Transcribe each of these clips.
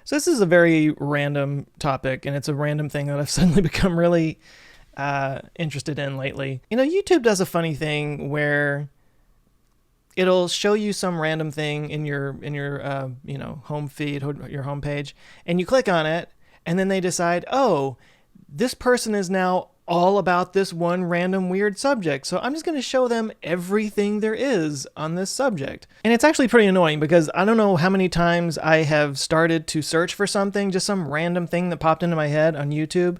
So this is a very random topic, and it's a random thing that I've suddenly become really interested in lately. You know, YouTube does a funny thing where it'll show you some random thing in your home feed, your home page, and you click on it, and then they decide, oh, this person is now all about this one random weird subject. So I'm just going to show them everything there is on this subject. And it's actually pretty annoying because I don't know how many times I have started to search for something, just some random thing that popped into my head on YouTube.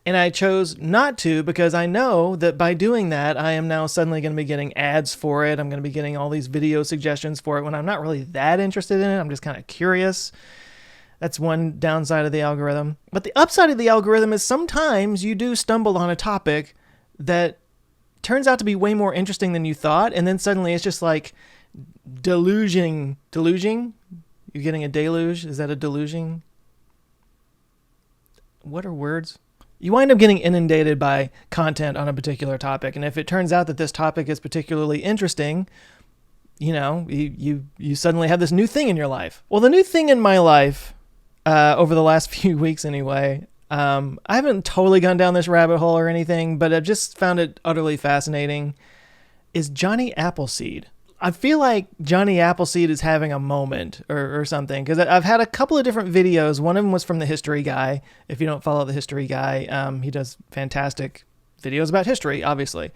And I chose not to because I know that by doing that, I am now suddenly going to be getting ads for it. I'm going to be getting all these video suggestions for it when I'm not really that interested in it. I'm just kind of curious. That's one downside of the algorithm. But the upside of the algorithm is sometimes you do stumble on a topic that turns out to be way more interesting than you thought. And then suddenly it's just like deluging. Deluging? You're getting a deluge? Is that a deluging? What are words? You wind up getting inundated by content on a particular topic. And if it turns out that this topic is particularly interesting, you know, you suddenly have this new thing in your life. Well, the new thing in my life, over the last few weeks anyway, I haven't totally gone down this rabbit hole or anything, but I've just found it utterly fascinating, is Johnny Appleseed. I feel like Johnny Appleseed is having a moment or something, because I've had a couple of different videos. One of them was from the History Guy. If you don't follow the History Guy, he does fantastic videos about history, obviously.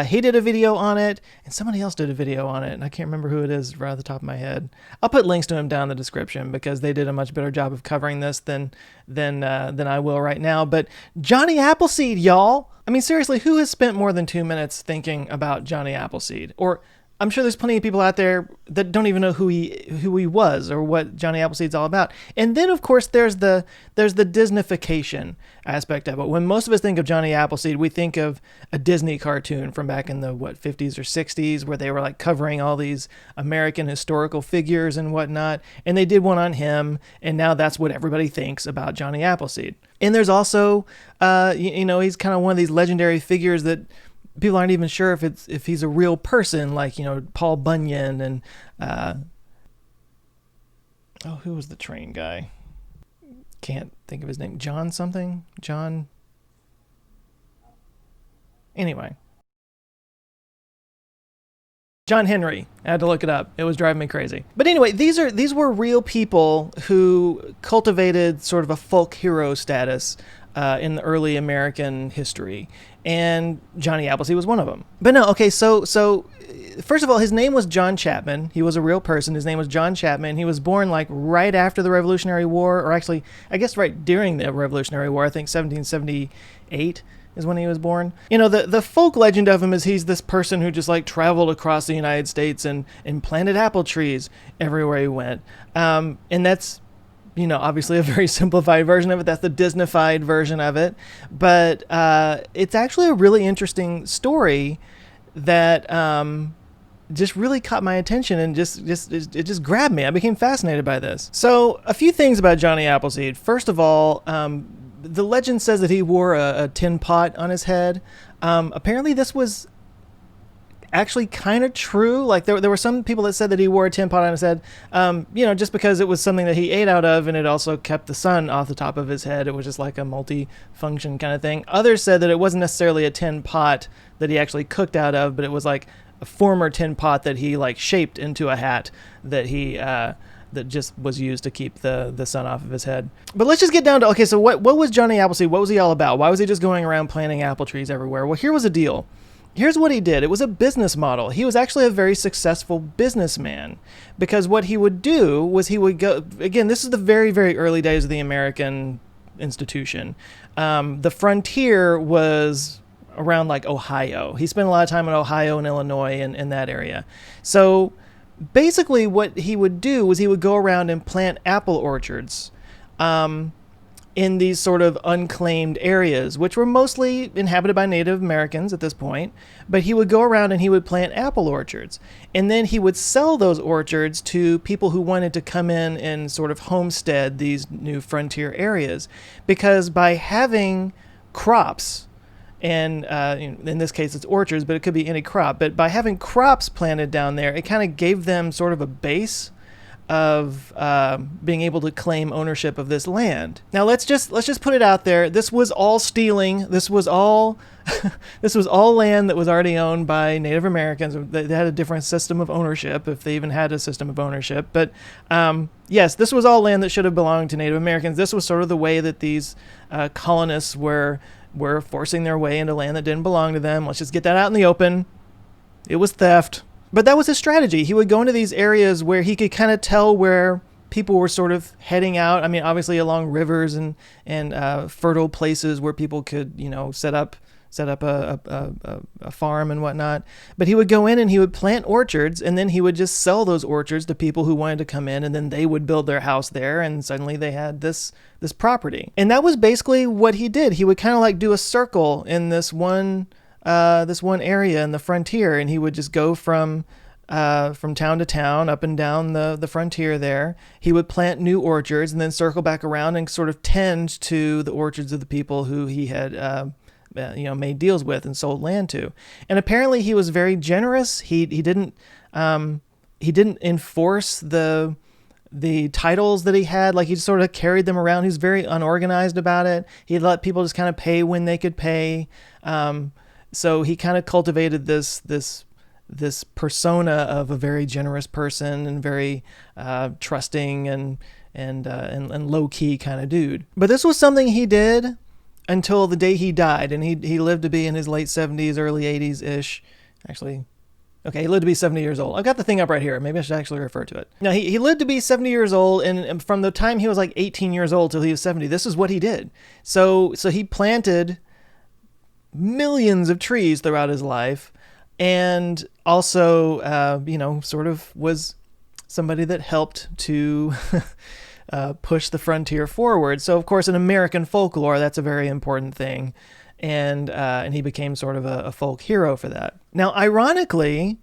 He did a video on it, and somebody else did a video on it, and I can't remember who it is right off the top of my head. I'll put links to him down in the description because they did a much better job of covering this than I will right now. But Johnny Appleseed, y'all! I mean, seriously, who has spent more than 2 minutes thinking about Johnny Appleseed? Or I'm sure there's plenty of people out there that don't even know who he was or what Johnny Appleseed's all about. And then, of course, there's the Disneyfication aspect of it. When most of us think of Johnny Appleseed, we think of a Disney cartoon from back in the 50s or 60s, where they were like covering all these American historical figures and whatnot. And they did one on him, and now that's what everybody thinks about Johnny Appleseed. And there's also, he's kind of one of these legendary figures that people aren't even sure if he's a real person, like, Paul Bunyan and who was the train guy? Can't think of his name. John something? John. Anyway. John Henry. I had to look it up. It was driving me crazy. But anyway, these were real people who cultivated sort of a folk hero status in the early American history. And Johnny Appleseed was one of them. But no, okay, so first of all, his name was John Chapman. He was a real person. His name was John Chapman. He was born like right after the Revolutionary War, or actually, I guess right during the Revolutionary War. I think 1778 is when he was born. The folk legend of him is he's this person who just like traveled across the United States and planted apple trees everywhere he went. And that's, obviously a very simplified version of it. That's the Disneyfied version of it. But it's actually a really interesting story that just really caught my attention and it just grabbed me. I became fascinated by this. So a few things about Johnny Appleseed. First of all, the legend says that he wore a tin pot on his head. Apparently this was actually kind of true. Like there were some people that said that he wore a tin pot on his head, just because it was something that he ate out of, and it also kept the sun off the top of his head. It was just like a multi-function kind of thing. Others said that it wasn't necessarily a tin pot that he actually cooked out of, but it was like a former tin pot that he like shaped into a hat that he that just was used to keep the sun off of his head. But let's just get down to, okay, so what was Johnny Appleseed? What was he all about? Why was he just going around planting apple trees everywhere? Well, here was the deal. Here's what he did. It was a business model. He was actually a very successful businessman, because what he would do was he would go, again, this is the very, very early days of the American institution. The frontier was around like Ohio. He spent a lot of time in Ohio and Illinois and in that area. So basically what he would do was he would go around and plant apple orchards in these sort of unclaimed areas, which were mostly inhabited by Native Americans at this point. But he would go around and he would plant apple orchards. And then he would sell those orchards to people who wanted to come in and sort of homestead these new frontier areas. Because by having crops, and in this case it's orchards, but it could be any crop. But by having crops planted down there, it kind of gave them sort of a base of being able to claim ownership of this land. Now let's just put it out there. This was all stealing. This was all this was all land that was already owned by Native Americans. They had a different system of ownership, if they even had a system of ownership. But yes, this was all land that should have belonged to Native Americans. This was sort of the way that these colonists were forcing their way into land that didn't belong to them. Let's just get that out in the open. It was theft. But that was his strategy. He would go into these areas where he could kind of tell where people were sort of heading out. I mean, obviously along rivers and fertile places where people could, set up a farm and whatnot. But he would go in and he would plant orchards, and then he would just sell those orchards to people who wanted to come in, and then they would build their house there, and suddenly they had this property. And that was basically what he did. He would kind of like do a circle in this one area in the frontier, and he would just go from town to town, up and down the frontier there. He would plant new orchards and then circle back around and sort of tend to the orchards of the people who he had made deals with and sold land to. And apparently he was very generous. He didn't enforce the titles that he had. Like, he just sort of carried them around. He was very unorganized about it. He let people just kind of pay when they could pay. So he kind of cultivated this persona of a very generous person and very trusting and low key kind of dude. But this was something he did until the day he died, and he lived to be in his late 70s, early 80s ish. Actually, okay, he lived to be 70 years old. I've got the thing up right here. Maybe I should actually refer to it. Now, he lived to be 70 years old, and from the time he was like 18 years old till he was 70, this is what he did. So he planted millions of trees throughout his life, and also, sort of was somebody that helped to push the frontier forward. So, of course, in American folklore, that's a very important thing, and he became sort of a folk hero for that. Now, ironically,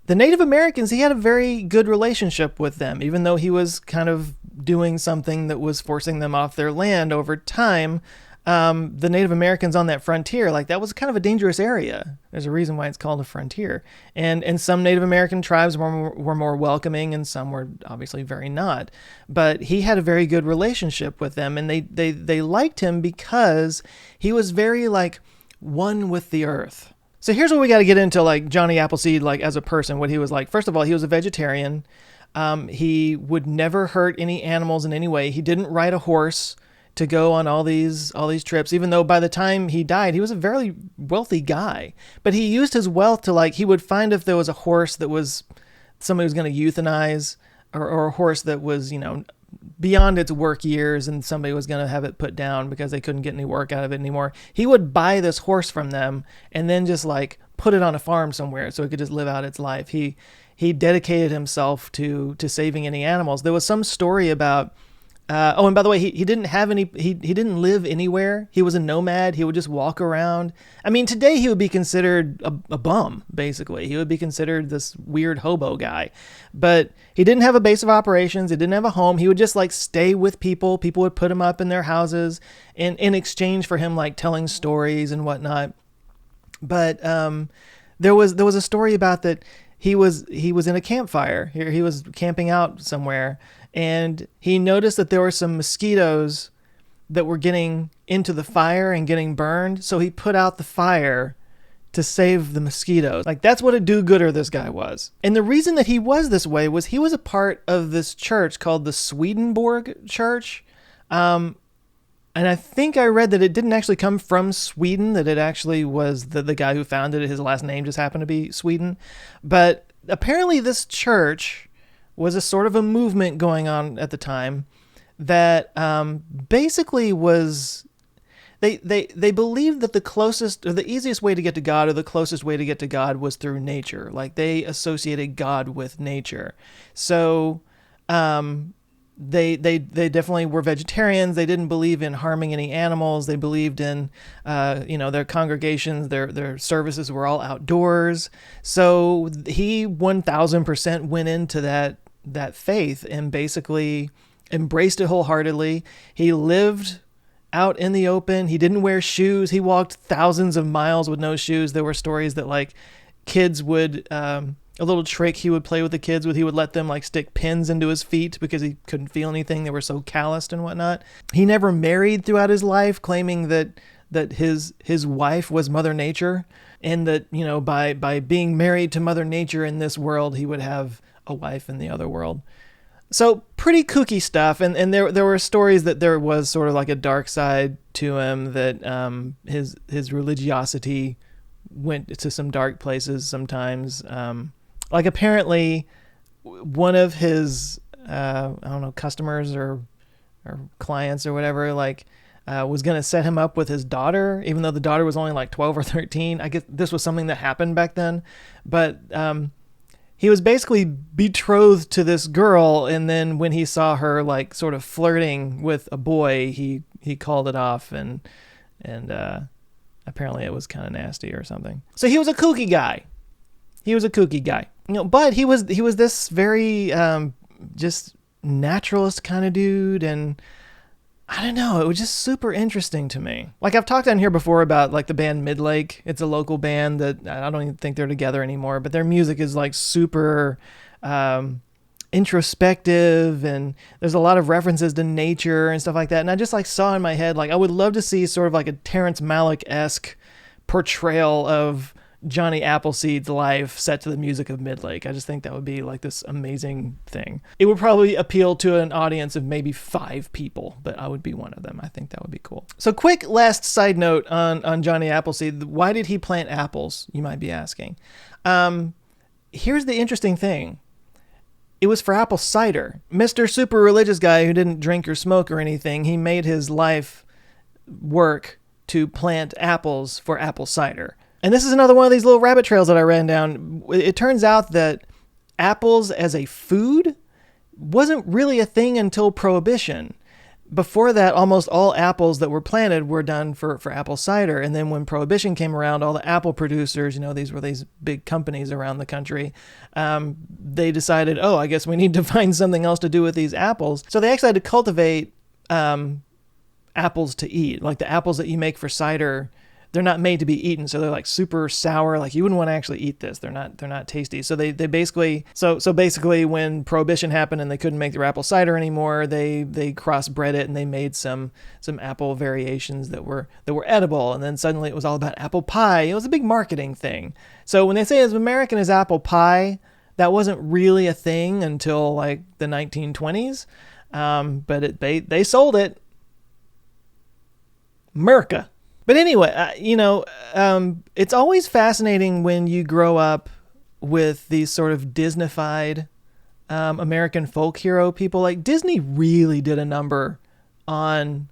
the Native Americans, he had a very good relationship with them, even though he was kind of doing something that was forcing them off their land over time. The Native Americans on that frontier, like, that was kind of a dangerous area. There's a reason why it's called a frontier. And some Native American tribes were more welcoming, and some were obviously very not. But he had a very good relationship with them, and they liked him because he was very, like, one with the earth. So here's what we got to get into, like, Johnny Appleseed, like, as a person, what he was like. First of all, he was a vegetarian. He would never hurt any animals in any way. He didn't ride a horse to go on all these trips, even though by the time he died, he was a very wealthy guy. But he used his wealth to, like, he would find if there was a horse that was somebody was going to euthanize, or a horse that was, beyond its work years, and somebody was going to have it put down because they couldn't get any work out of it anymore. He would buy this horse from them and then just, like, put it on a farm somewhere so it could just live out its life. He dedicated himself to saving any animals. There was some story about and by the way, he didn't have any, he didn't live anywhere. He was a nomad. He would just walk around. I mean, today he would be considered a bum, basically. He would be considered this weird hobo guy. But he didn't have a base of operations. He didn't have a home. He would just, like, stay with people. People would put him up in their houses in exchange for him, like, telling stories and whatnot. But there was a story about that he was in a campfire. He was camping out somewhere, and he noticed that there were some mosquitoes that were getting into the fire and getting burned. So he put out the fire to save the mosquitoes. Like, that's what a do-gooder this guy was. And the reason that he was this way was he was a part of this church called the Swedenborg Church. And I think I read that it didn't actually come from Sweden, that it actually was the guy who founded it. His last name just happened to be Sweden. But apparently this church was a sort of a movement going on at the time that basically was, they believed that the closest or the easiest way to get to God, or the closest way to get to God, was through nature. Like, they associated God with nature. So they definitely were vegetarians. They didn't believe in harming any animals. They believed in, their congregations, their services were all outdoors. So he 1000% went into that faith and basically embraced it wholeheartedly. He lived out in the open. He didn't wear shoes. He walked thousands of miles with no shoes. There were stories that, like, kids would a little trick he would play with the kids with. He would let them like stick pins into his feet because he couldn't feel anything. They were so calloused and whatnot. He never married throughout his life, claiming that his wife was Mother Nature, and that, you know, by being married to Mother Nature in this world, he would have a wife in the other world. So pretty kooky stuff, and there were stories that there was sort of like a dark side to him, that his religiosity went to some dark places sometimes. Like apparently one of his I don't know, customers or clients or whatever, like was going to set him up with his daughter, even though the daughter was only like 12 or 13. I guess this was something that happened back then, but he was basically betrothed to this girl, and then when he saw her like sort of flirting with a boy, he called it off, and apparently it was kind of nasty or something. So he was a kooky guy. You know, but he was this very just naturalist kind of dude, and I don't know, it was just super interesting to me. Like I've talked on here before about like the band Midlake. It's a local band that I don't even think they're together anymore, but their music is like super introspective, and there's a lot of references to nature and stuff like that. And I just like saw in my head, like I would love to see sort of like a Terrence Malick-esque portrayal of Johnny Appleseed's life set to the music of Midlake. I just think that would be like this amazing thing. It would probably appeal to an audience of maybe 5 people, but I would be one of them. I think that would be cool. So quick last side note on Johnny Appleseed. Why did he plant apples, you might be asking? Here's the interesting thing. It was for apple cider. Mr. Super religious guy who didn't drink or smoke or anything, he made his life work to plant apples for apple cider. And this is another one of these little rabbit trails that I ran down. It turns out that apples as a food wasn't really a thing until Prohibition. Before that, almost all apples that were planted were done for apple cider. And then when Prohibition came around, all the apple producers, you know, these were these big companies around the country, they decided, oh, I guess we need to find something else to do with these apples. So they actually had to cultivate apples to eat. Like the apples that you make for cider, they're not made to be eaten, so they're like super sour. Like you wouldn't want to actually eat this. They're not tasty. So they basically so basically when Prohibition happened and they couldn't make their apple cider anymore, they crossbred it and they made some apple variations that were edible. And then suddenly it was all about apple pie. It was a big marketing thing. So when they say as American as apple pie, that wasn't really a thing until like the 1920s. But they sold it. America. But anyway, it's always fascinating when you grow up with these sort of Disney-fied American folk hero people. Like Disney really did a number on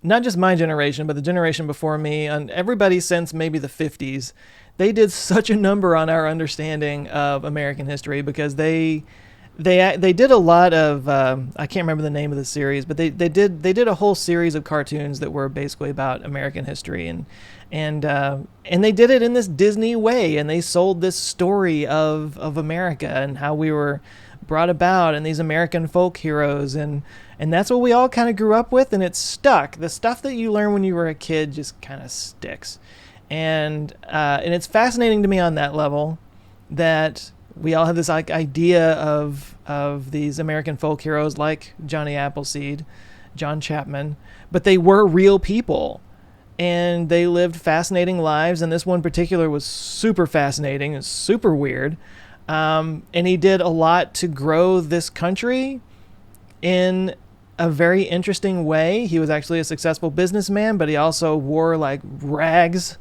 not just my generation, but the generation before me, on everybody since maybe the 50s. They did such a number on our understanding of American history because they did a lot of I can't remember the name of the series, but they did a whole series of cartoons that were basically about American history, and they did it in this Disney way, and they sold this story of America and how we were brought about and these American folk heroes, and that's what we all kind of grew up with, and it stuck. The stuff that you learn when you were a kid just kind of sticks, and it's fascinating to me on that level that we all have this like idea of these American folk heroes like Johnny Appleseed, John Chapman, but they were real people and they lived fascinating lives. And this one in particular was super fascinating and super weird. And he did a lot to grow this country in a very interesting way. He was actually a successful businessman, but he also wore like rags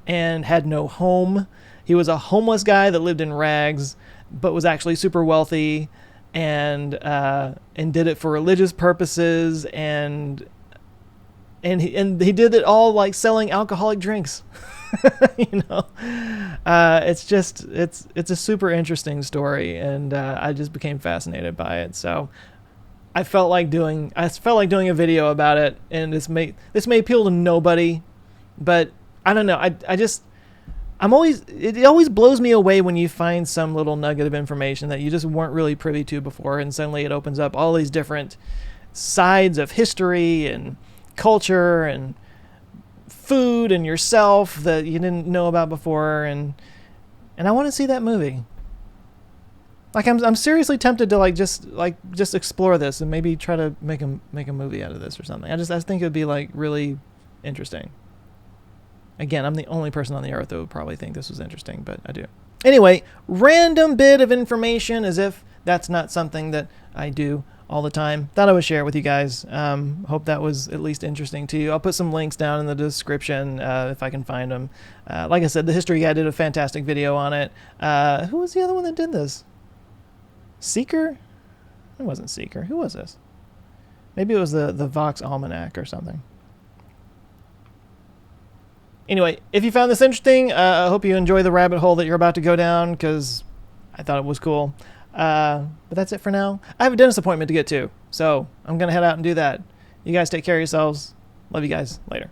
and had no home. He was a homeless guy that lived in rags, but was actually super wealthy, and did it for religious purposes, and he did it all like selling alcoholic drinks. It's a super interesting story, and I just became fascinated by it. So I felt like doing a video about it, and this may appeal to nobody, but I don't know. It always blows me away when you find some little nugget of information that you just weren't really privy to before, and suddenly it opens up all these different sides of history and culture and food and yourself that you didn't know about before, and I want to see that movie. Like I'm seriously tempted to just explore this and maybe try to make a movie out of this or something. I think it would be like really interesting. Again, I'm the only person on the earth that would probably think this was interesting, but I do. Anyway, random bit of information, as if that's not something that I do all the time. Thought I would share it with you guys. Hope that was at least interesting to you. I'll put some links down in the description if I can find them. Like I said, the History Guy did a fantastic video on it. Who was the other one that did this? Seeker? It wasn't Seeker. Who was this? Maybe it was the Vox Almanac or something. Anyway, if you found this interesting, I hope you enjoy the rabbit hole that you're about to go down, because I thought it was cool. But that's it for now. I have a dentist appointment to get to, so I'm going to head out and do that. You guys take care of yourselves. Love you guys. Later.